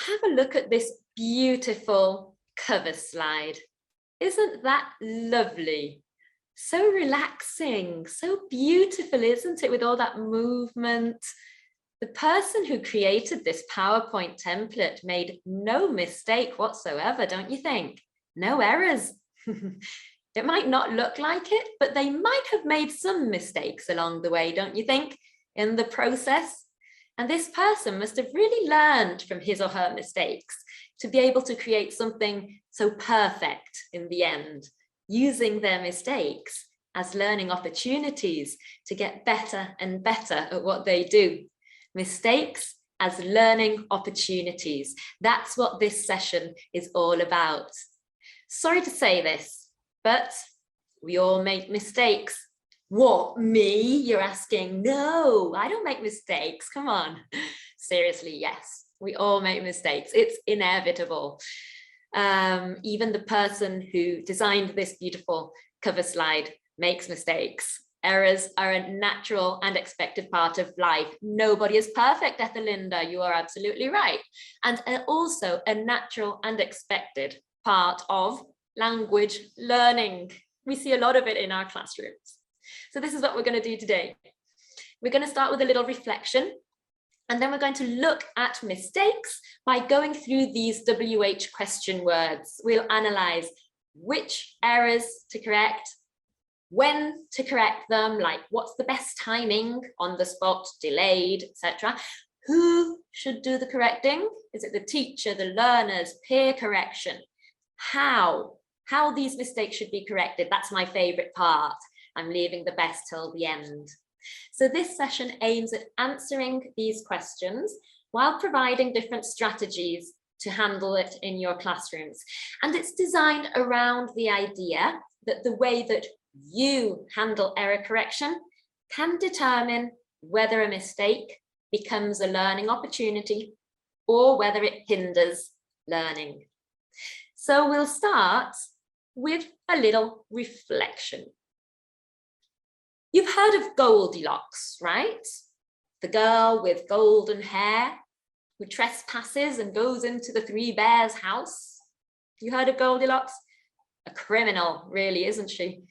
have a look at this beautiful cover slide. Isn't that lovely? So relaxing, so beautiful, isn't it? With all that movement. The person who created this PowerPoint template made no mistake whatsoever, don't you think? No errors. It might not look like it, but they might have made some mistakes along the way, don't you think, in the process? And this person must have really learned from his or her mistakes to be able to create something so perfect in the end, using their mistakes as learning opportunities to get better and better at what they do. Mistakes as learning opportunities. That's what this session is all about. Sorry to say this, but we all make mistakes. What, me? You're asking? No, I don't make mistakes. Come on. Seriously, yes, we all make mistakes. It's inevitable. Even the person who designed this beautiful cover slide makes mistakes. Errors are a natural and expected part of life. Nobody is perfect, Ethelinda. You are absolutely right. And also a natural and expected part of language learning. We see a lot of it in our classrooms. So this is what we're going to do today. We're going to start with a little reflection, and then we're going to look at mistakes by going through these WH question words. We'll analyze which errors to correct, when to correct them, like what's the best timing, on the spot, delayed, etc. Who should do the correcting? Is it the teacher, the learners, peer correction? How these mistakes should be corrected. That's my favorite part. I'm leaving the best till the end. So this session aims at answering these questions while providing different strategies to handle it in your classrooms. And it's designed around the idea that the way that you handle error correction can determine whether a mistake becomes a learning opportunity or whether it hinders learning. So we'll start with a little reflection. You've heard of Goldilocks, right? The girl with golden hair who trespasses and goes into the three bears' house. You heard of Goldilocks? A criminal, really, isn't she?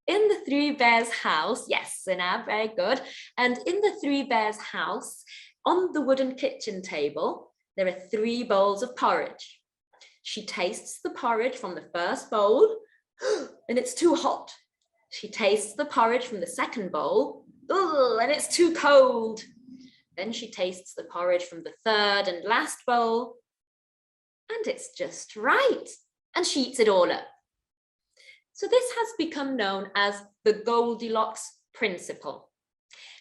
In the three bears' house, yes, Zinab, very good. And in the three bears' house, on the wooden kitchen table, there are 3 bowls of porridge. She tastes the porridge from the first bowl, and it's too hot. She tastes the porridge from the second bowl, and it's too cold. Then she tastes the porridge from the third and last bowl, and it's just right. And she eats it all up. So this has become known as the Goldilocks principle.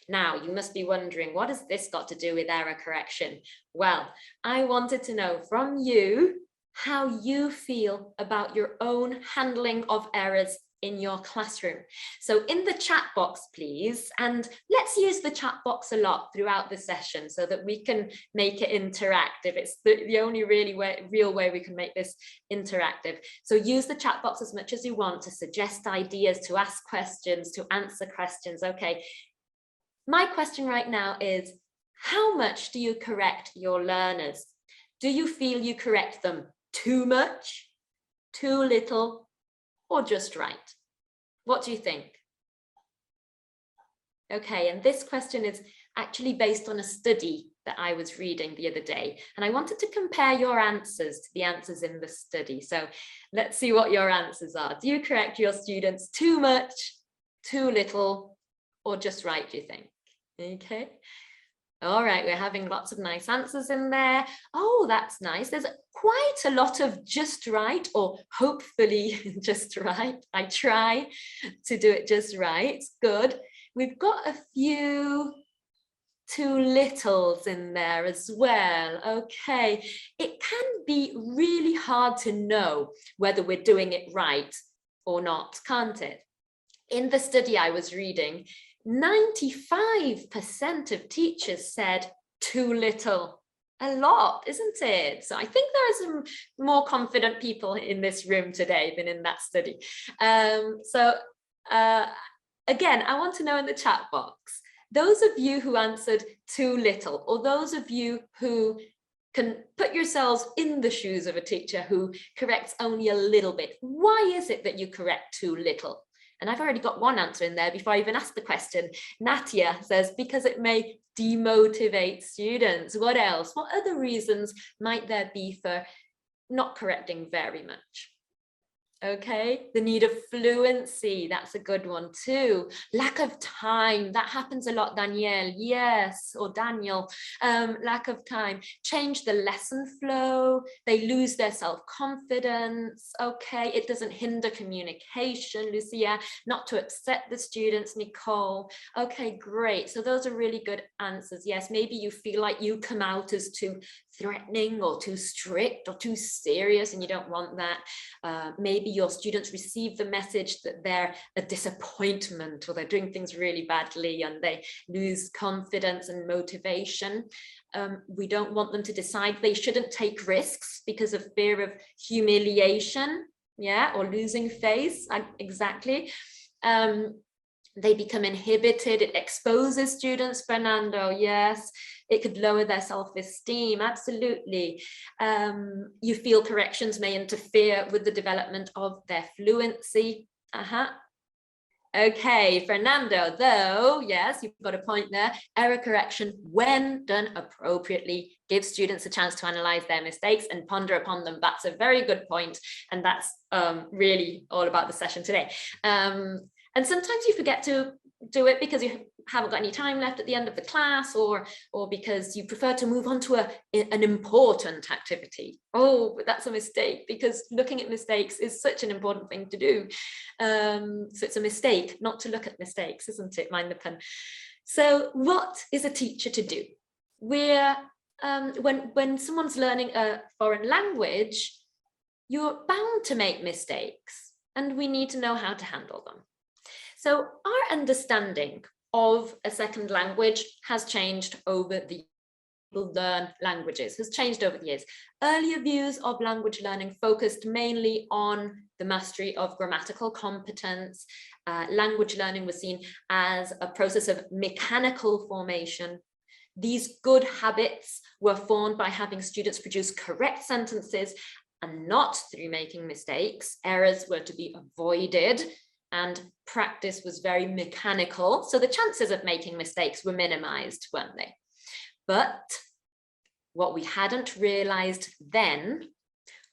Now, you must be wondering, what has this got to do with error correction? Well, I wanted to know from you how you feel about your own handling of errors in your classroom. So in the chat box, please, and let's use the chat box a lot throughout the session so that we can make it interactive. It's the only real way we can make this interactive. So use the chat box as much as you want to suggest ideas, to ask questions, to answer questions. Okay, my question right now is, how much do you correct your learners? Do you feel you correct them too much, too little, or just right? What do you think? Okay, and this question is actually based on a study that I was reading the other day, and I wanted to compare your answers to the answers in the study. So let's see what your answers are. Do you correct your students too much, too little, or just right, do you think? Okay. All right, we're having lots of nice answers in there. Oh, that's nice. There's quite a lot of just right, or hopefully just right. I try to do it just right. Good. We've got a few too littles in there as well. Okay. It can be really hard to know whether we're doing it right or not, can't it? In the study I was reading, 95% of teachers said too little. A lot, isn't it? So I think there are some more confident people in this room today than in that study. Again, I want to know in the chat box, those of you who answered too little, or those of you who can put yourselves in the shoes of a teacher who corrects only a little bit. Why is it that you correct too little? And I've already got one answer in there before I even asked the question. Natia says, because it may demotivate students. What else? What other reasons might there be for not correcting very much? Okay, the need of fluency, that's a good one too. Lack of time, that happens a lot, Danielle, yes, or Daniel. Lack of time, change the lesson flow, they lose their self-confidence. Okay, it doesn't hinder communication, Lucia, not to upset the students, Nicole. Okay, great, so those are really good answers. Yes, maybe you feel like you come out as too threatening or too strict or too serious and you don't want that. Maybe your students receive the message that they're a disappointment or they're doing things really badly and they lose confidence and motivation. We don't want them to decide they shouldn't take risks because of fear of humiliation, yeah, or losing face, exactly. They become inhibited, it exposes students, Fernando, yes. It could lower their self-esteem, absolutely. You feel corrections may interfere with the development of their fluency. Okay, Fernando, though, yes, you've got a point there. Error correction, when done appropriately, gives students a chance to analyze their mistakes and ponder upon them. That's a very good point, and that's really all about the session today. And sometimes you forget to do it because you haven't got any time left at the end of the class, or because you prefer to move on to an important activity. Oh, but that's a mistake, because looking at mistakes is such an important thing to do. So it's a mistake not to look at mistakes, isn't it? Mind the pun. So what is a teacher to do? We're when someone's learning a foreign language, you're bound to make mistakes, and we need to know how to handle them. So our understanding of a second language has changed over the years. People learn languages has changed over the years. Earlier views of language learning focused mainly on the mastery of grammatical competence. Language learning was seen as a process of mechanical formation. These good habits were formed by having students produce correct sentences and not through making mistakes. Errors were to be avoided, and practice was very mechanical. So the chances of making mistakes were minimized, weren't they? But what we hadn't realized then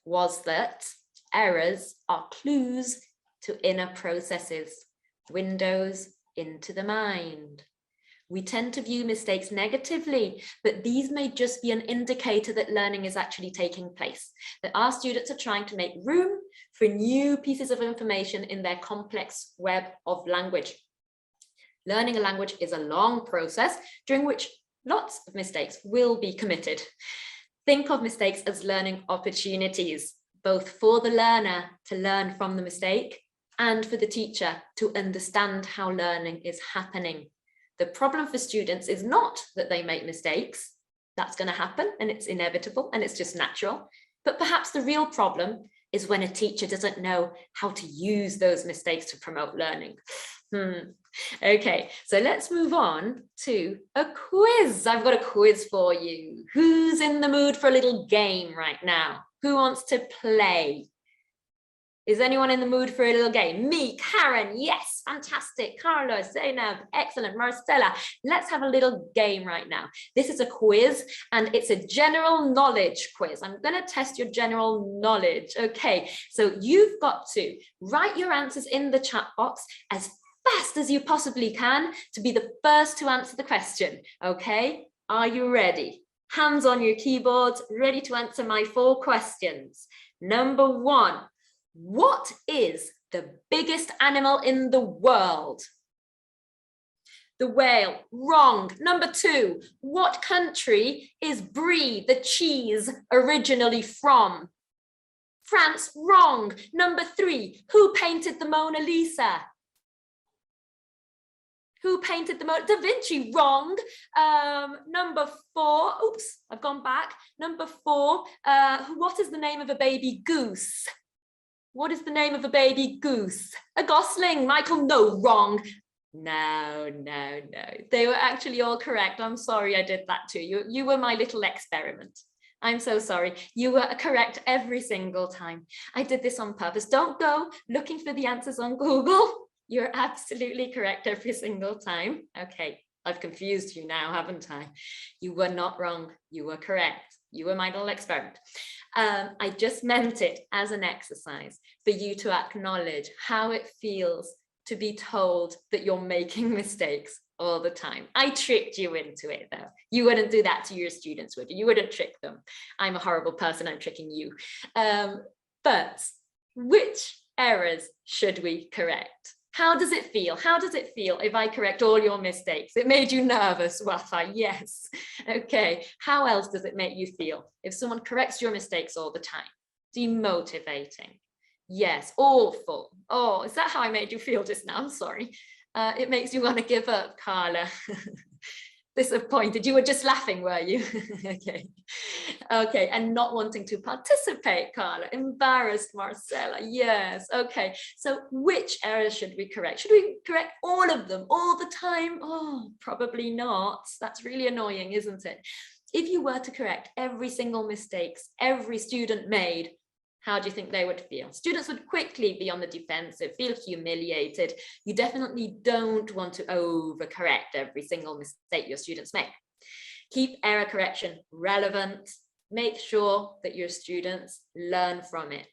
was that errors are clues to inner processes, windows into the mind. We tend to view mistakes negatively, but these may just be an indicator that learning is actually taking place, that our students are trying to make room for new pieces of information in their complex web of language. Learning a language is a long process during which lots of mistakes will be committed. Think of mistakes as learning opportunities, both for the learner to learn from the mistake and for the teacher to understand how learning is happening. The problem for students is not that they make mistakes. That's going to happen and it's inevitable and it's just natural. But perhaps the real problem is when a teacher doesn't know how to use those mistakes to promote learning. Okay, so let's move on to a quiz. I've got a quiz for you. Who's in the mood for a little game right now? Who wants to play? Is anyone in the mood for a little game? Me, Karen, yes, fantastic. Carlos, Zainab, excellent. Marcella, let's have a little game right now. This is a quiz and it's a general knowledge quiz. I'm going to test your general knowledge. Okay, so you've got to write your answers in the chat box as fast as you possibly can to be the first to answer the question. Okay, are you ready? Hands on your keyboards, ready to answer my 4 questions. Number 1. What is the biggest animal in the world? The whale, wrong. Number 2, what country is Brie, the cheese, originally from? France, wrong. Number 3, who painted the Mona Lisa? Who painted the Mona Lisa? Da Vinci, wrong. Number 4, oops, I've gone back. Number 4, what is the name of a baby goose? What is the name of a baby goose? A gosling. Michael, no, wrong. No. They were actually all correct. I'm sorry I did that to you. You were my little experiment. I'm so sorry. You were correct every single time. I did this on purpose. Don't go looking for the answers on Google. You're absolutely correct every single time. Okay, I've confused you now, haven't I? You were not wrong. You were correct. You were my little experiment. I just meant it as an exercise for you to acknowledge how it feels to be told that you're making mistakes all the time. I tricked you into it though. You wouldn't do that to your students, would you? You wouldn't trick them. I'm a horrible person, I'm tricking you. But which errors should we correct? How does it feel? How does it feel if I correct all your mistakes? It made you nervous, Wafa, yes. Okay, how else does it make you feel if someone corrects your mistakes all the time? Demotivating. Yes, awful. Oh, is that how I made you feel just now? I'm sorry. It makes you want to give up, Carla. Disappointed. You were just laughing, were you? Okay. Okay, and not wanting to participate, Carla. Embarrassed, Marcella. Yes. Okay. So which errors should we correct? Should we correct all of them all the time? Oh, probably not. That's really annoying, isn't it? If you were to correct every single mistakes every student made, how do you think they would feel? Students would quickly be on the defensive, feel humiliated. You definitely don't want to overcorrect every single mistake your students make. Keep error correction relevant. Make sure that your students learn from it.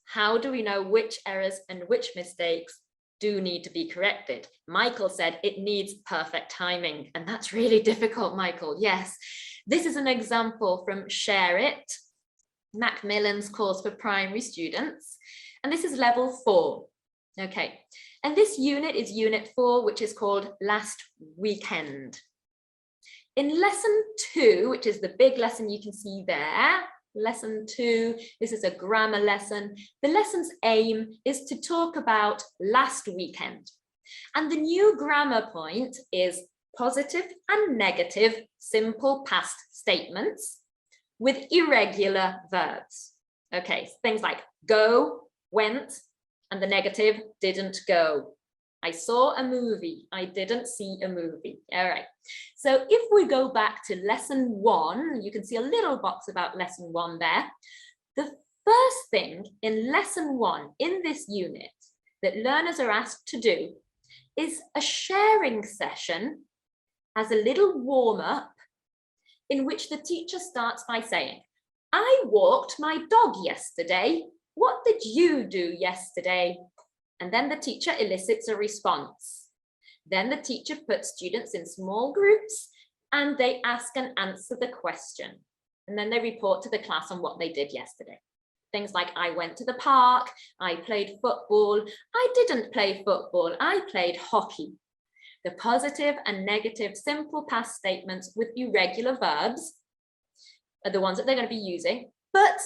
How do we know which errors and which mistakes do need to be corrected? Michael said it needs perfect timing, and that's really difficult, Michael. Yes, this is an example from Share It, Macmillan's course for primary students, and this is level 4. Okay, and this unit is unit 4, which is called Last Weekend. In lesson 2, which is the big lesson you can see there, lesson 2, this is a grammar lesson. The lesson's aim is to talk about last weekend, and the new grammar point is positive and negative simple past statements with irregular verbs. Okay, things like go, went, and the negative didn't go. I saw a movie, I didn't see a movie. All right, so if we go back to lesson 1, you can see a little box about lesson 1 there. The first thing in lesson 1 in this unit that learners are asked to do is a sharing session as a little warm-up in which the teacher starts by saying, I walked my dog yesterday. What did you do yesterday? And then the teacher elicits a response. Then the teacher puts students in small groups and they ask and answer the question. And then they report to the class on what they did yesterday. Things like, I went to the park, I played football, I didn't play football, I played hockey. The positive and negative simple past statements with irregular verbs are the ones that they're going to be using, but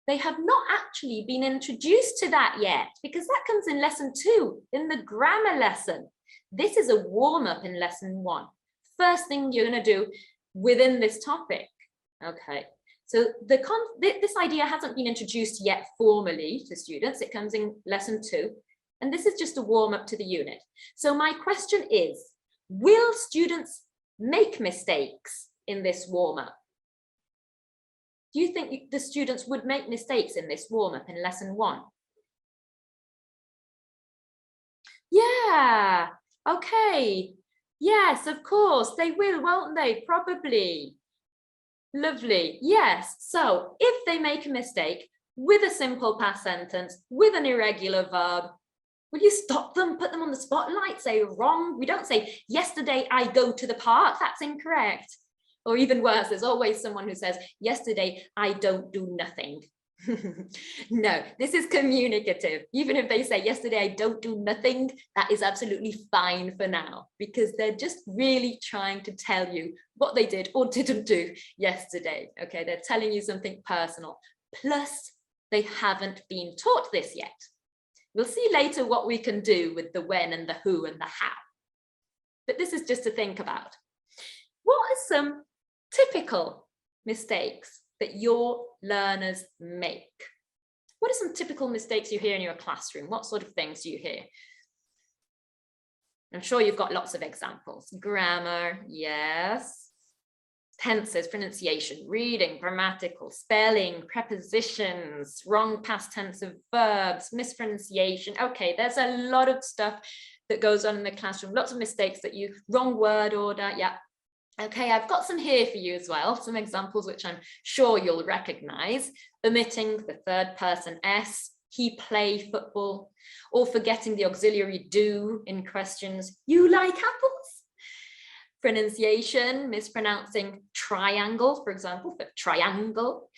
they have not actually been introduced to that yet, because that comes in lesson 2, in the grammar lesson. This is a warm-up in lesson 1. First thing you're going to do within this topic. Okay, so this idea hasn't been introduced yet formally to students. It comes in lesson 2. And this is just a warm-up to the unit. So my question is, will students make mistakes in this warm-up? Do you think the students would make mistakes in this warm-up in lesson 1? Yeah, okay. Yes, of course, they will, won't they? Probably. Lovely, yes. So if they make a mistake with a simple past sentence, with an irregular verb, will you stop them, put them on the spotlight, say wrong? We don't say, yesterday I go to the park, that's incorrect. Or even worse, there's always someone who says, yesterday I don't do nothing. No, this is communicative. Even if they say, yesterday I don't do nothing, that is absolutely fine for now, because they're just really trying to tell you what they did or didn't do yesterday. Okay, they're telling you something personal. Plus, they haven't been taught this yet. We'll see later what we can do with the when and the who and the how. But this is just to think about. What are some typical mistakes that your learners make? What are some typical mistakes you hear in your classroom? What sort of things do you hear? I'm sure you've got lots of examples. Grammar, yes. tenses, pronunciation, reading, grammatical, spelling, prepositions, wrong past tense of verbs, mispronunciation. Okay, there's a lot of stuff that goes on in the classroom, lots of mistakes that you, wrong word order, yeah. Okay, I've got some here for you as well, some examples which I'm sure you'll recognize. Omitting the third person S, he play football, or forgetting the auxiliary do in questions, you like apples? Pronunciation, mispronouncing triangle, for example, for triangle.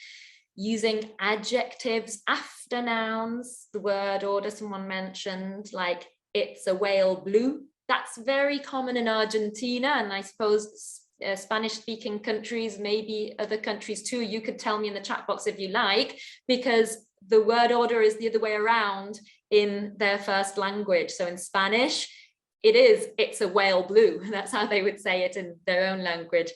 Using adjectives after nouns, the word order someone mentioned, like it's a whale blue. That's very common in Argentina, and I suppose Spanish-speaking countries, maybe other countries too. You could tell me in the chat box if you like, because the word order is the other way around in their first language. So in Spanish, it's a whale blue. That's how they would say it in their own language.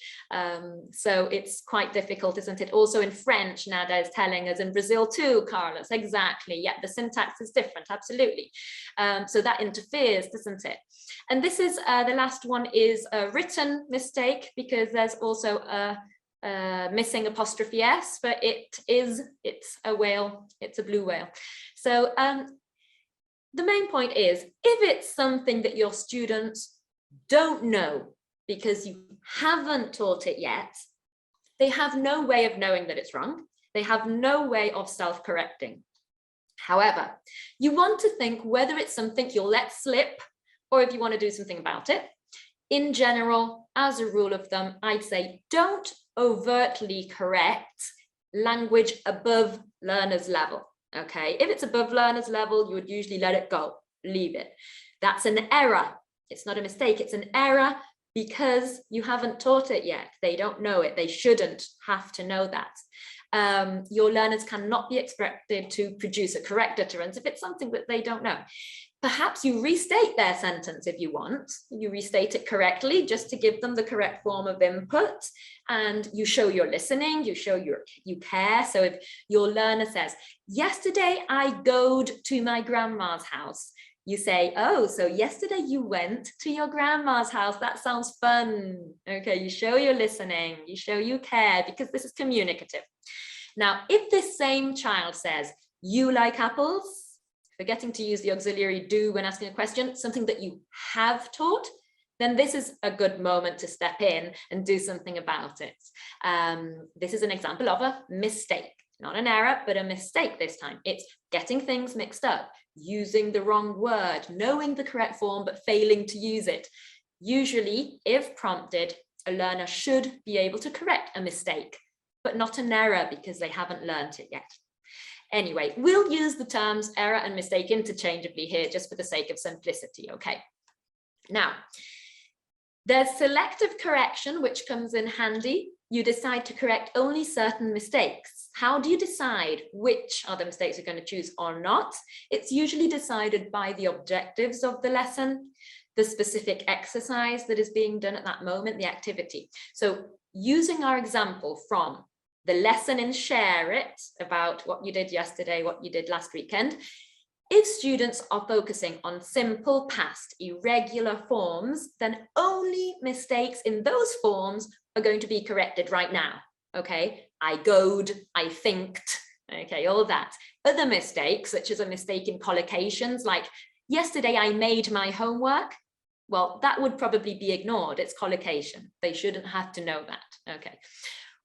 So it's quite difficult, isn't it? Also in French, Nada is telling us, in Brazil too, Carlos, exactly. Yeah, the syntax is different, absolutely. So that interferes, doesn't it? And this is, the last one is a written mistake, because there's also a missing apostrophe S, but it's a whale, it's a blue whale. So the main point is, if it's something that your students don't know because you haven't taught it yet, they have no way of knowing that it's wrong. They have no way of self-correcting. However, you want to think whether it's something you'll let slip or if you want to do something about it. In general, as a rule of thumb, I'd say don't overtly correct language above learner's level. Okay, if it's above learner's level, you would usually let it go, leave it. That's an error. It's not a mistake, it's an error because you haven't taught it yet. They don't know it. They shouldn't have to know that. Your learners cannot be expected to produce a correct utterance if it's something that they don't know. Perhaps you restate their sentence if you want. You restate it correctly just to give them the correct form of input, and you show you're listening, you show you care. So if your learner says, yesterday I goed to my grandma's house, you say, oh, so yesterday you went to your grandma's house. That sounds fun. Okay, you show you're listening, you show you care, because this is communicative. Now, if this same child says, you like apples, forgetting to use the auxiliary do when asking a question, something that you have taught, then this is a good moment to step in and do something about it. This is an example of a mistake, not an error, but a mistake this time. It's getting things mixed up, using the wrong word, knowing the correct form, but failing to use it. Usually, if prompted, a learner should be able to correct a mistake, but not an error because they haven't learned it yet. Anyway, we'll use the terms error and mistake interchangeably here just for the sake of simplicity, okay? Now, there's selective correction, which comes in handy. You decide to correct only certain mistakes. How do you decide which are the mistakes you're going to choose or not? It's usually decided by the objectives of the lesson, the specific exercise that is being done at that moment, the activity. So using our example from the lesson in Share It about what you did yesterday, what you did last weekend, if students are focusing on simple past irregular forms, then only mistakes in those forms are going to be corrected right now. Okay, I goed, I thinked, okay, all that. Other mistakes, such as a mistake in collocations, like yesterday I made my homework, well, that would probably be ignored. It's collocation. They shouldn't have to know that. Okay.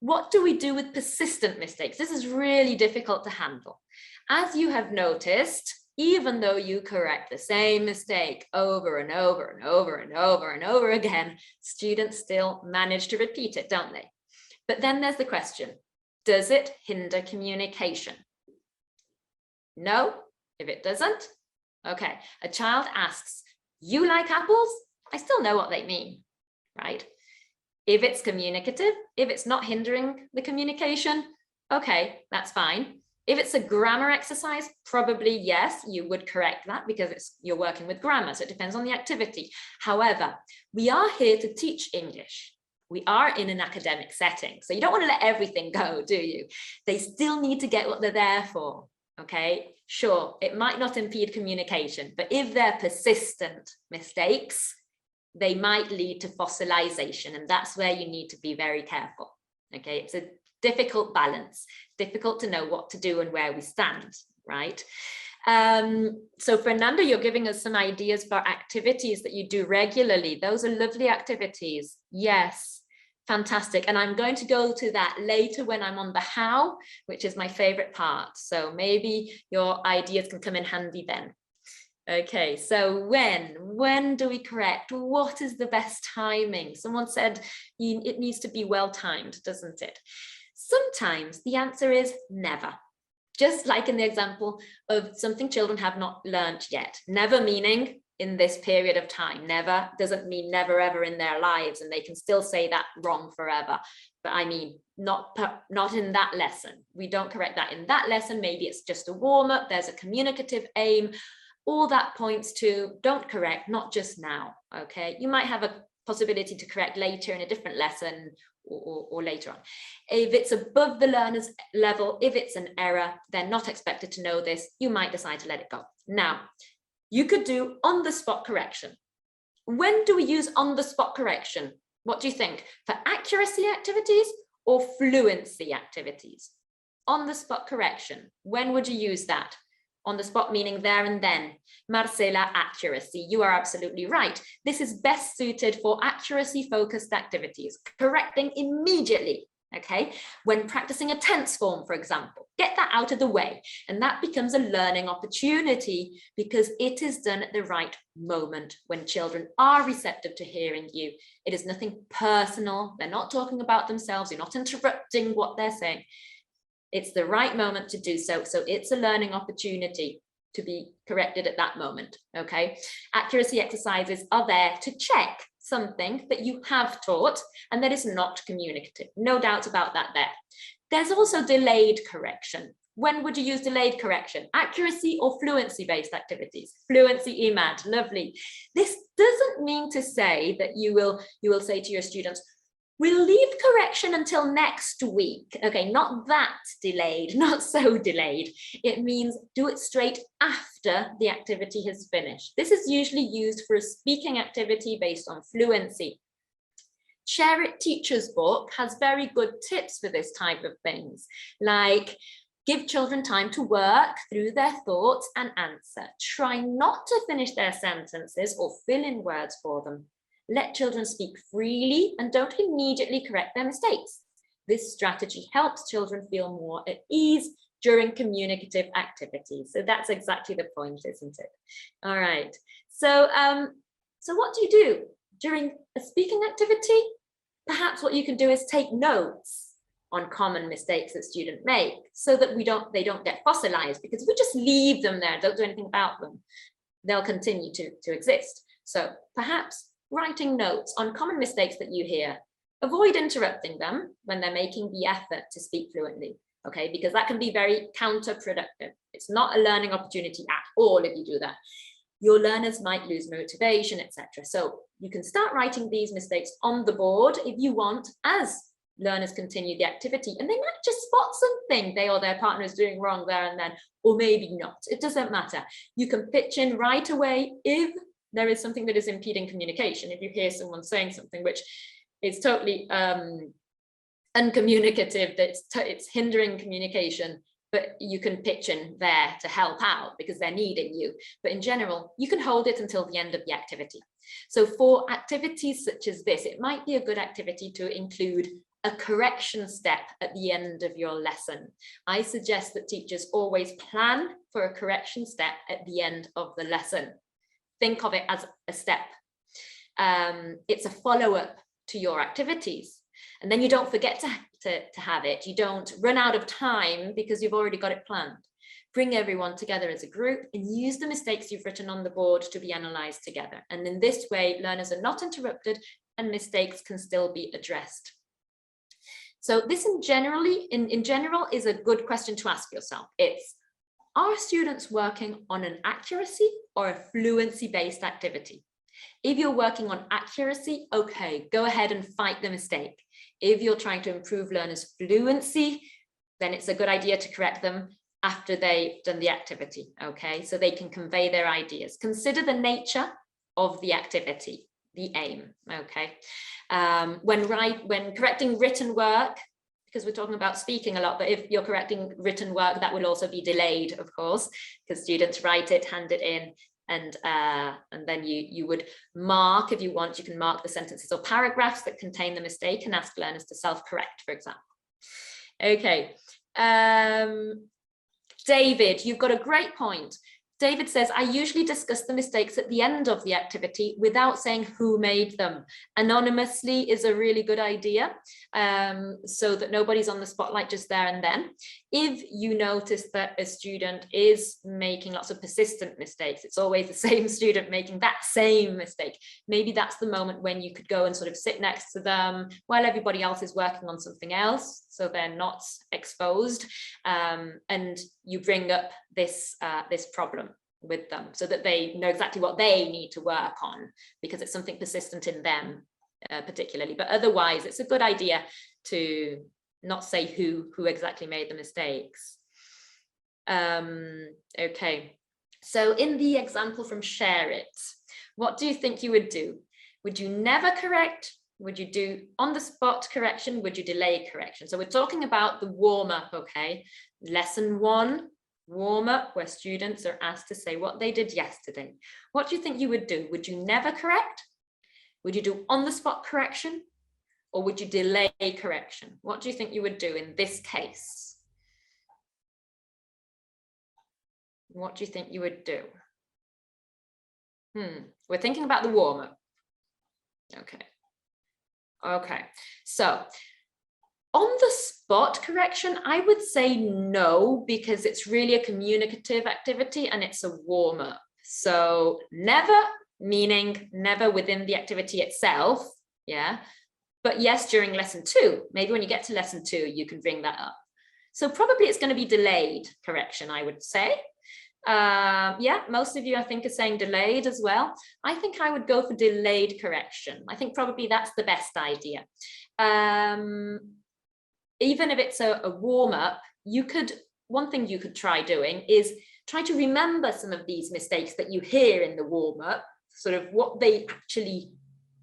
What do we do with persistent mistakes? This is really difficult to handle. As you have noticed, even though you correct the same mistake over and over and over and over and over again, students still manage to repeat it, don't they? But then there's the question, does it hinder communication? No, if it doesn't, okay. A child asks, you like apples? I still know what they mean, right? If it's communicative, if it's not hindering the communication, okay, that's fine. If it's a grammar exercise, probably yes, you would correct that because you're working with grammar, so it depends on the activity. However, we are here to teach English. We are in an academic setting, so you don't want to let everything go, do you? They still need to get what they're there for, okay? Sure, it might not impede communication, but if they're persistent mistakes, they might lead to fossilization, and that's where you need to be very careful. Okay, it's a difficult balance, difficult to know what to do and where we stand, right? So Fernando, you're giving us some ideas for activities that you do regularly. Those are lovely activities. Yes, fantastic. And I'm going to go to that later when I'm on the how, which is my favorite part. So maybe your ideas can come in handy then. Okay, so when do we correct? What is the best timing? Someone said it needs to be well timed, doesn't it? Sometimes the answer is never. Just like in the example of something children have not learned yet. Never meaning in this period of time. Never doesn't mean never ever in their lives, and they can still say that wrong forever. But I mean, not in that lesson. We don't correct that in that lesson. Maybe it's just a warm-up. There's a communicative aim. All that points to don't correct, not just now. Okay, you might have a possibility to correct later in a different lesson or later on. If it's above the learner's level, if it's an error, they're not expected to know this, you might decide to let it go. Now, you could do on-the-spot correction. When do we use on-the-spot correction? What do you think? For accuracy activities or fluency activities? On-the-spot correction, when would you use that? On the spot meaning there and then. Marcela, accuracy. You are absolutely right. This is best suited for accuracy focused activities, correcting immediately, okay? When practicing a tense form, for example, get that out of the way. And that becomes a learning opportunity because it is done at the right moment when children are receptive to hearing you. It is nothing personal. They're not talking about themselves. You're not interrupting what they're saying. It's the right moment to do so. So it's a learning opportunity to be corrected at that moment, okay? Accuracy exercises are there to check something that you have taught and that is not communicative. No doubt about that there. There's also delayed correction. When would you use delayed correction? Accuracy or fluency-based activities? Fluency, EMAD, lovely. This doesn't mean to say that you will say to your students, we'll leave correction until next week. Okay, not that delayed, not so delayed. It means do it straight after the activity has finished. This is usually used for a speaking activity based on fluency. Share It Teacher's book has very good tips for this type of things, like give children time to work through their thoughts and answer. Try not to finish their sentences or fill in words for them. Let children speak freely and don't immediately correct their mistakes. This strategy helps children feel more at ease during communicative activities. So that's exactly the point, isn't it? All right. So, so what do you do during a speaking activity? Perhaps what you can do is take notes on common mistakes that students make so that they don't get fossilized, because if we just leave them there, don't do anything about them, they'll continue to exist. So perhaps writing notes on common mistakes that you hear. Avoid interrupting them when they're making the effort to speak fluently, okay? Because that can be very counterproductive. It's not a learning opportunity at all if you do that. Your learners might lose motivation, etc. So you can start writing these mistakes on the board if you want, as learners continue the activity, and they might just spot something they or their partner is doing wrong there and then, or maybe not. It doesn't matter. You can pitch in right away if there is something that is impeding communication. If you hear someone saying something which is totally uncommunicative, that it's hindering communication, but you can pitch in there to help out because they're needing you. But in general, you can hold it until the end of the activity. So for activities such as this, it might be a good activity to include a correction step at the end of your lesson. I suggest that teachers always plan for a correction step at the end of the lesson. Think of it as a step. It's a follow-up to your activities. And then you don't forget to have it. You don't run out of time because you've already got it planned. Bring everyone together as a group and use the mistakes you've written on the board to be analysed together. And in this way, learners are not interrupted and mistakes can still be addressed. So this in general is a good question to ask yourself. It's, are students working on an accuracy or a fluency-based activity? If you're working on accuracy, okay, go ahead and fight the mistake. If you're trying to improve learners' fluency, then it's a good idea to correct them after they've done the activity, okay? So they can convey their ideas. Consider the nature of the activity, the aim, okay? When correcting written work, because we're talking about speaking a lot, but if you're correcting written work, that will also be delayed, of course, because students write it, hand it in, and then you would mark, if you want, you can mark the sentences or paragraphs that contain the mistake and ask learners to self-correct, for example. Okay, David, you've got a great point. David says, I usually discuss the mistakes at the end of the activity without saying who made them. Anonymously is a really good idea, so that nobody's on the spotlight just there and then. If you notice that a student is making lots of persistent mistakes, it's always the same student making that same mistake, maybe that's the moment when you could go and sort of sit next to them while everybody else is working on something else, so they're not exposed, and you bring up this problem with them so that they know exactly what they need to work on, because it's something persistent in them particularly. But otherwise, it's a good idea to not say who exactly made the mistakes. Okay, so in the example from Share It, what do you think you would do? Would you never correct? Would you do on-the-spot correction? Would you delay correction? So we're talking about the warm-up, okay? Lesson 1, warm-up, where students are asked to say what they did yesterday. What do you think you would do? Would you never correct? Would you do on-the-spot correction? Or would you delay correction? What do you think you would do in this case? What do you think you would do? We're thinking about the warm-up. Okay, so on the spot correction, I would say no, because it's really a communicative activity and it's a warm-up. So never, meaning never within the activity itself, yeah. But yes, during lesson 2, maybe when you get to lesson 2, you can bring that up. So probably it's going to be delayed correction, I would say. Yeah, most of you I think are saying delayed as well. I think I would go for delayed correction. I think probably that's the best idea. Even if it's a warm-up, one thing you could try doing is try to remember some of these mistakes that you hear in the warm-up, sort of what they actually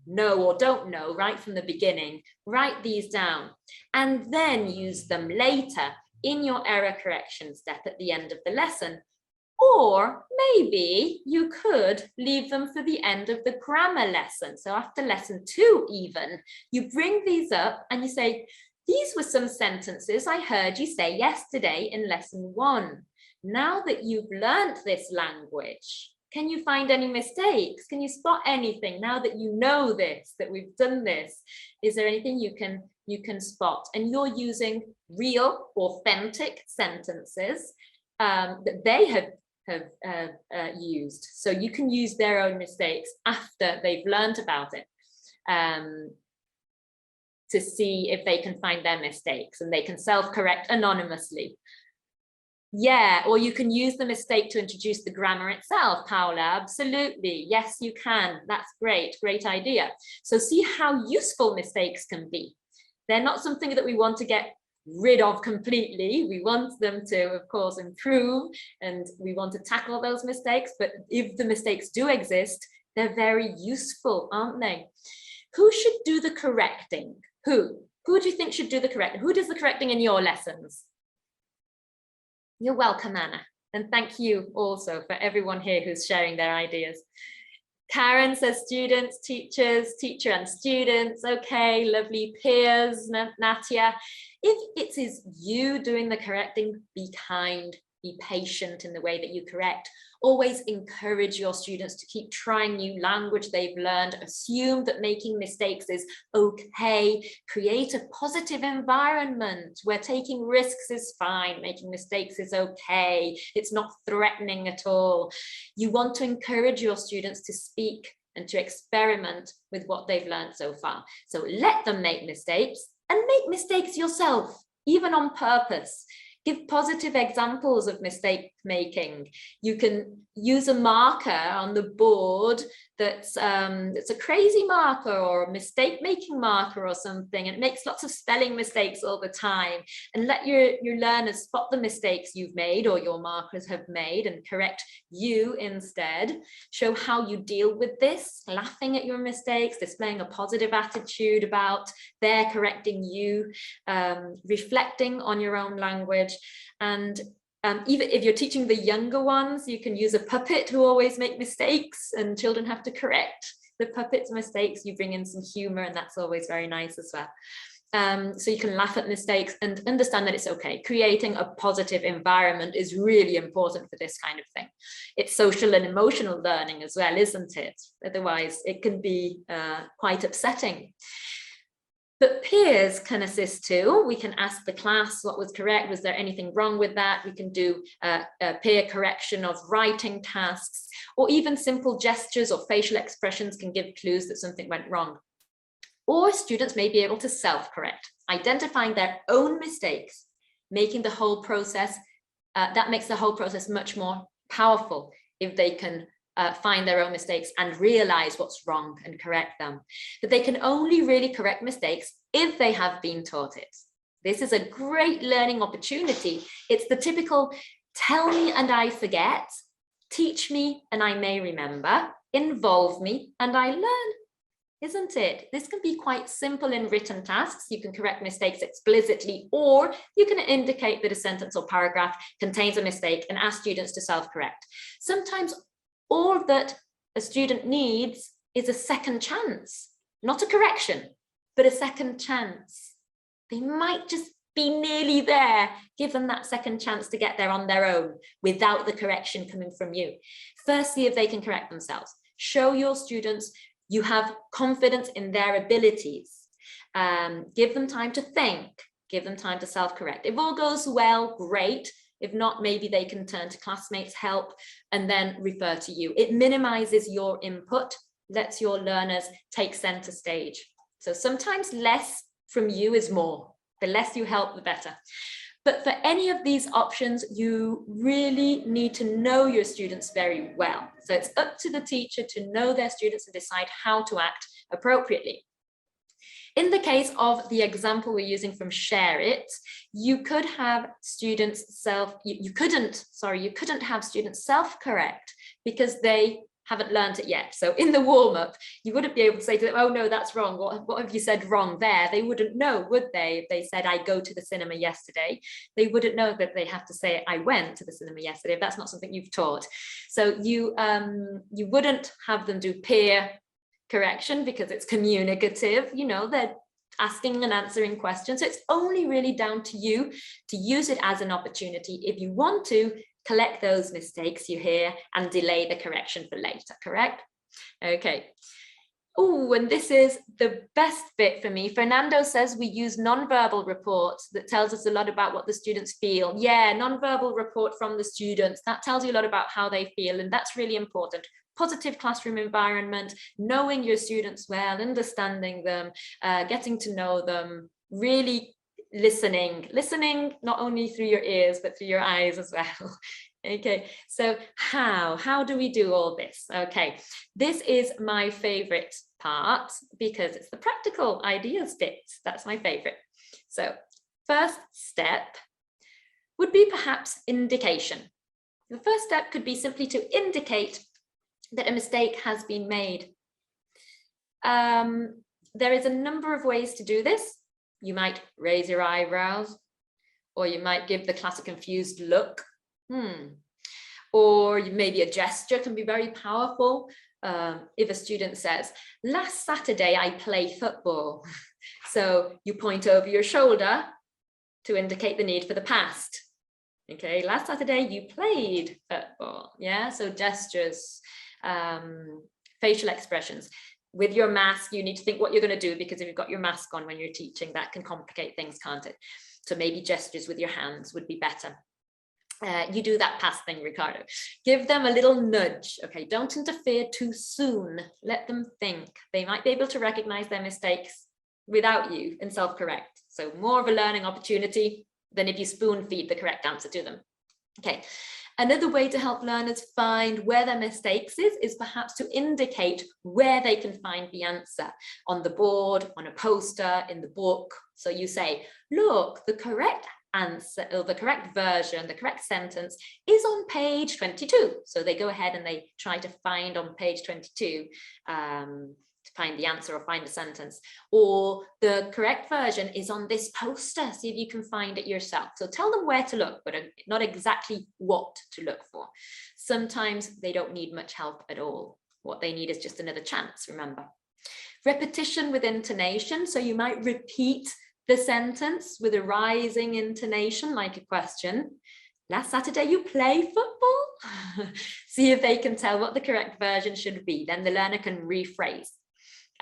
know or don't know right from the beginning. Write these down and then use them later in your error correction step at the end of the lesson. Or maybe you could leave them for the end of the grammar lesson. So after lesson 2 even, you bring these up and you say, these were some sentences I heard you say yesterday in lesson 1. Now that you've learned this language, can you find any mistakes? Can you spot anything now that you know this, that we've done this? Is there anything you can spot? And you're using real, authentic sentences that they have used. So you can use their own mistakes after they've learned about it to see if they can find their mistakes, and they can self-correct anonymously. Yeah, or you can use the mistake to introduce the grammar itself, Paola, absolutely. Yes, you can. That's great, great idea. So see how useful mistakes can be. They're not something that we want to get rid of completely. We want them to, of course, improve, and we want to tackle those mistakes. But if the mistakes do exist, they're very useful, aren't they? Who should do the correcting? Who do you think should do the correcting? Who does the correcting in your lessons? You're welcome, Anna. And thank you also for everyone here who's sharing their ideas. Karen says students, teachers, teacher and students. Okay, lovely. Peers, Natia. If it is you doing the correcting, be kind, be patient in the way that you correct. Always encourage your students to keep trying new language they've learned. Assume that making mistakes is okay. Create a positive environment where taking risks is fine. Making mistakes is okay. It's not threatening at all. You want to encourage your students to speak and to experiment with what they've learned so far. So let them make mistakes and make mistakes yourself, even on purpose. Give positive examples of mistake making. You can use a marker on the board that's a crazy marker or a mistake making marker or something. It makes lots of spelling mistakes all the time, and let your learners spot the mistakes you've made or your markers have made and correct you instead. Show how you deal with this, laughing at your mistakes, displaying a positive attitude about their correcting you, reflecting on your own language. And even if you're teaching the younger ones, you can use a puppet who always make mistakes and children have to correct the puppet's mistakes. You bring in some humor, and that's always very nice as well. So you can laugh at mistakes and understand that it's okay. Creating a positive environment is really important for this kind of thing. It's social and emotional learning as well, isn't it? Otherwise, it can be quite upsetting. But peers can assist too. We can ask the class what was correct. Was there anything wrong with that? We can do a peer correction of writing tasks, or even simple gestures or facial expressions can give clues that something went wrong. Or students may be able to self-correct, identifying their own mistakes, making the whole process, that makes the whole process much more powerful if they can find their own mistakes and realize what's wrong and correct them. But they can only really correct mistakes if they have been taught it. This is a great learning opportunity. It's the typical tell me and I forget, teach me and I may remember, involve me and I learn, isn't it? This can be quite simple in written tasks. You can correct mistakes explicitly, or you can indicate that a sentence or paragraph contains a mistake and ask students to self-correct. Sometimes all that a student needs is a second chance, not a correction, but a second chance. They might just be nearly there. Give them that second chance to get there on their own without the correction coming from you. First, see if they can correct themselves. Show your students you have confidence in their abilities. Give them time to think, give them time to self-correct. If all goes well, great. If not, maybe they can turn to classmates' help and then refer to you. It minimizes your input, lets your learners take center stage. So sometimes less from you is more. The less you help, the better. But for any of these options, you really need to know your students very well. So it's up to the teacher to know their students and decide how to act appropriately. In the case of the example we're using from Share It, you could have students you couldn't have students self-correct because they haven't learned it yet. So in the warm-up, you wouldn't be able to say to them, oh no, that's wrong. What have you said wrong there? They wouldn't know, would they? If they said, I go to the cinema yesterday, they wouldn't know that they have to say, I went to the cinema yesterday, if that's not something you've taught. So you wouldn't have them do peer correction because it's communicative, you know, they're asking and answering questions. So it's only really down to you to use it as an opportunity if you want to collect those mistakes you hear and delay the correction for later, correct? Okay. Oh, and this is the best bit for me. Fernando says we use nonverbal reports that tells us a lot about what the students feel. Yeah, nonverbal report from the students, that tells you a lot about how they feel, and that's really important. Positive classroom environment, knowing your students well, understanding them, getting to know them, really listening not only through your ears, but through your eyes as well. Okay, so how do we do all this? Okay, this is my favorite part because it's the practical ideas bit. That's my favorite. So first step would be perhaps indication. The first step could be simply to indicate that a mistake has been made. There is a number of ways to do this. You might raise your eyebrows, or you might give the class a confused look. Or maybe a gesture can be very powerful. If a student says, last Saturday I played football. So you point over your shoulder to indicate the need for the past. Okay, last Saturday you played football. Yeah, so gestures, facial expressions. With your mask, you need to think what you're going to do, because if you've got your mask on when you're teaching, that can complicate things, can't it? So maybe gestures with your hands would be better. You do that past thing, Ricardo. Give them a little nudge. Okay, don't interfere too soon. Let them think. They might be able to recognize their mistakes without you and self-correct. So more of a learning opportunity. than if you spoon feed the correct answer to them. Okay. Another way to help learners find where their mistakes is perhaps to indicate where they can find the answer on the board, on a poster, in the book. So you say, look, the correct answer, or the correct version, the correct sentence is on page 22. So they go ahead and they try to find on page 22 to find the answer or find the sentence, or the correct version is on this poster. See if you can find it yourself. So tell them where to look, but not exactly what to look for. Sometimes they don't need much help at all. What they need is just another chance, remember. Repetition with intonation. So you might repeat the sentence with a rising intonation, like a question. Last Saturday you played football? See if they can tell what the correct version should be. Then the learner can rephrase.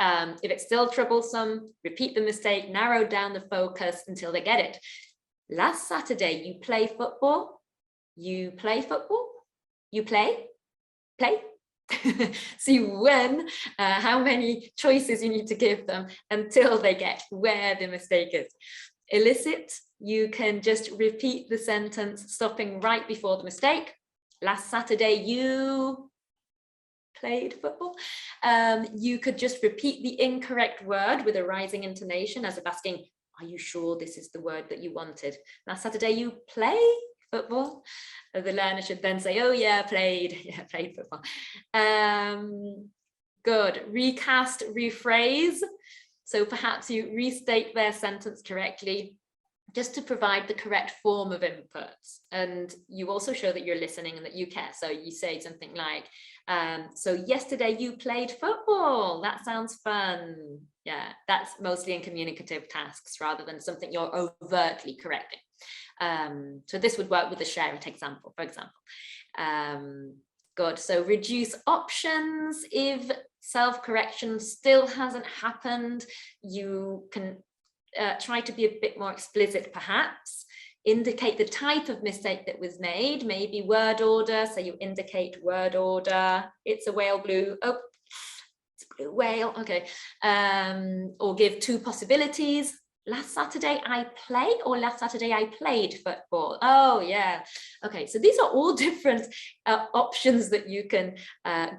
If it's still troublesome, repeat the mistake, narrow down the focus until they get it. Last Saturday, you play football? You play football? You play? Play? See when, how many choices you need to give them until they get where the mistake is. Elicit, you can just repeat the sentence, stopping right before the mistake. Last Saturday, you played football. You could just repeat the incorrect word with a rising intonation, as if asking, are you sure this is the word that you wanted? Last Saturday you play football? The learner should then say, oh yeah, played football. Good. Recast, rephrase. So perhaps you restate their sentence correctly, just to provide the correct form of inputs. And you also show that you're listening and that you care. So you say something like, so yesterday you played football. That sounds fun. Yeah, that's mostly in communicative tasks rather than something you're overtly correcting. So this would work with the share it example, for example. Good. So reduce options. If self-correction still hasn't happened, you can try to be a bit more explicit, perhaps. Indicate the type of mistake that was made, maybe word order. So you indicate word order. It's a whale blue. Oh, it's a blue whale. Okay. Or give two possibilities. Last Saturday I played, or last Saturday I played football. Oh yeah. Okay. So these are all different options that you can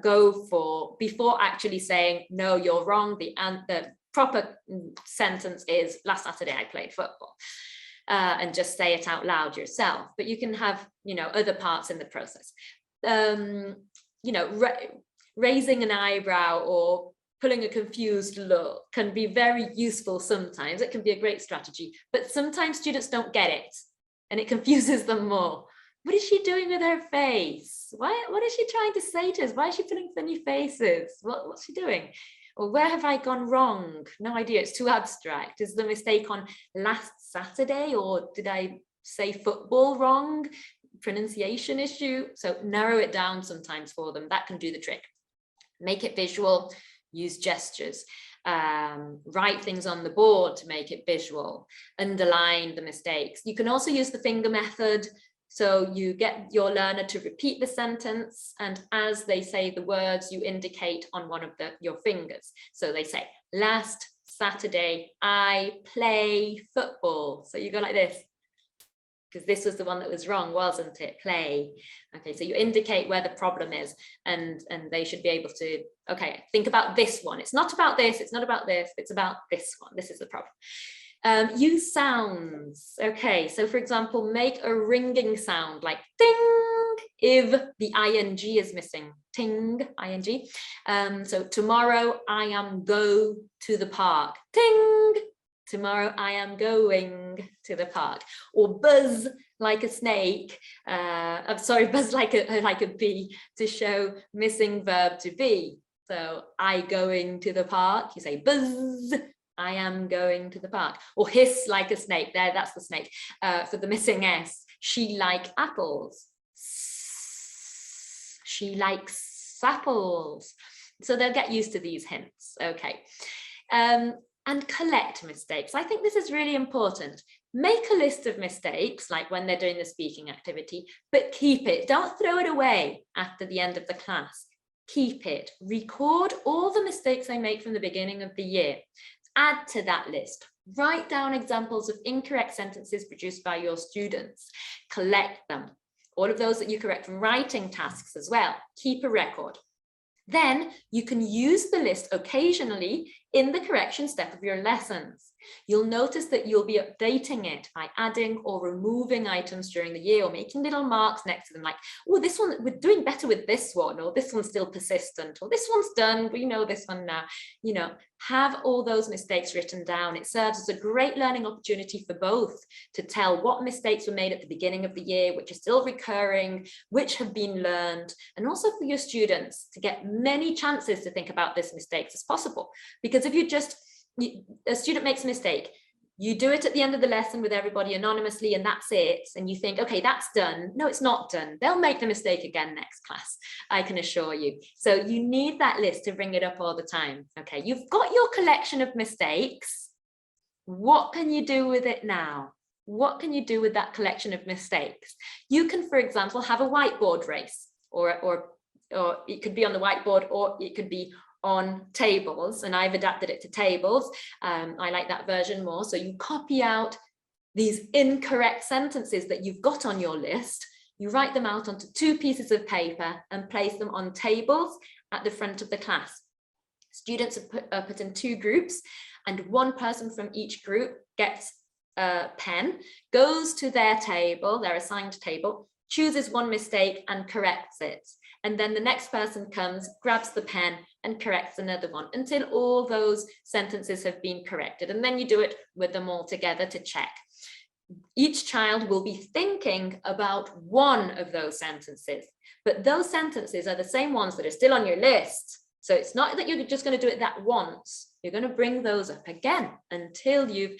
go for before actually saying, no, you're wrong. The proper sentence is last Saturday I played football, and just say it out loud yourself. But you can have, other parts in the process. Raising an eyebrow or pulling a confused look can be very useful sometimes. It can be a great strategy, but sometimes students don't get it and it confuses them more. What is she doing with her face? What is she trying to say to us? Why is she putting funny faces? What's she doing? Or where have I gone wrong? No idea, it's too abstract. Is the mistake on last Saturday, or did I say football wrong? Pronunciation issue. So narrow it down sometimes for them. That can do the trick. Make it visual, use gestures, write things on the board to make it visual, underline the mistakes. You can also use the finger method. So you get your learner to repeat the sentence, and as they say the words, you indicate on one of your fingers. So they say, last Saturday, I play football. So you go like this, because this was the one that was wrong, wasn't it? Play. Okay, so you indicate where the problem is, and they should be able to, okay, think about this one. It's not about this, it's not about this, it's about this one. This is the problem. Use sounds. Okay, so for example, make a ringing sound like ting if the ing is missing. Ting, ing. So tomorrow I am go to the park. Ting. Tomorrow I am going to the park. Or buzz like a snake. I'm sorry, buzz like a bee to show missing verb to be. So I going to the park. You say buzz. I am going to the park. Or hiss like a snake. There, that's the snake. For the missing S. She like apples. She likes apples. So they'll get used to these hints. Okay. And collect mistakes. I think this is really important. Make a list of mistakes, like when they're doing the speaking activity, but keep it. Don't throw it away after the end of the class. Keep it. Record all the mistakes they make from the beginning of the year. Add to that list. Write down examples of incorrect sentences produced by your students. Collect them. All of those that you correct, writing tasks as well. Keep a record. Then you can use the list occasionally in the correction step of your lessons. You'll notice that you'll be updating it by adding or removing items during the year, or making little marks next to them, like, oh, this one, we're doing better with this one, or this one's still persistent, or this one's done, we know this one now. You know, have all those mistakes written down. It serves as a great learning opportunity for both, to tell what mistakes were made at the beginning of the year, which are still recurring, which have been learned, and also for your students to get many chances to think about these mistakes as possible. Because if a student makes a mistake, you do it at the end of the lesson with everybody anonymously, and that's it, and you think, okay, that's done. No, it's not done. They'll make the mistake again next class, I can assure you. So you need that list to bring it up all the time. Okay, you've got your collection of mistakes. What can you do with it now? What can you do with that collection of mistakes? You can, for example, have a whiteboard race, or it could be on the whiteboard, or it could be on tables, and I've adapted it to tables. I like that version more. So you copy out these incorrect sentences that you've got on your list, you write them out onto 2 pieces of paper and place them on tables at the front of the class. Students are put in 2 groups, and one person from each group gets a pen, goes to their table, their assigned table, chooses one mistake and corrects it. And then the next person comes, grabs the pen and corrects another one until all those sentences have been corrected. And then you do it with them all together to check. Each child will be thinking about one of those sentences, but those sentences are the same ones that are still on your list. So it's not that you're just going to do it that once. You're going to bring those up again until you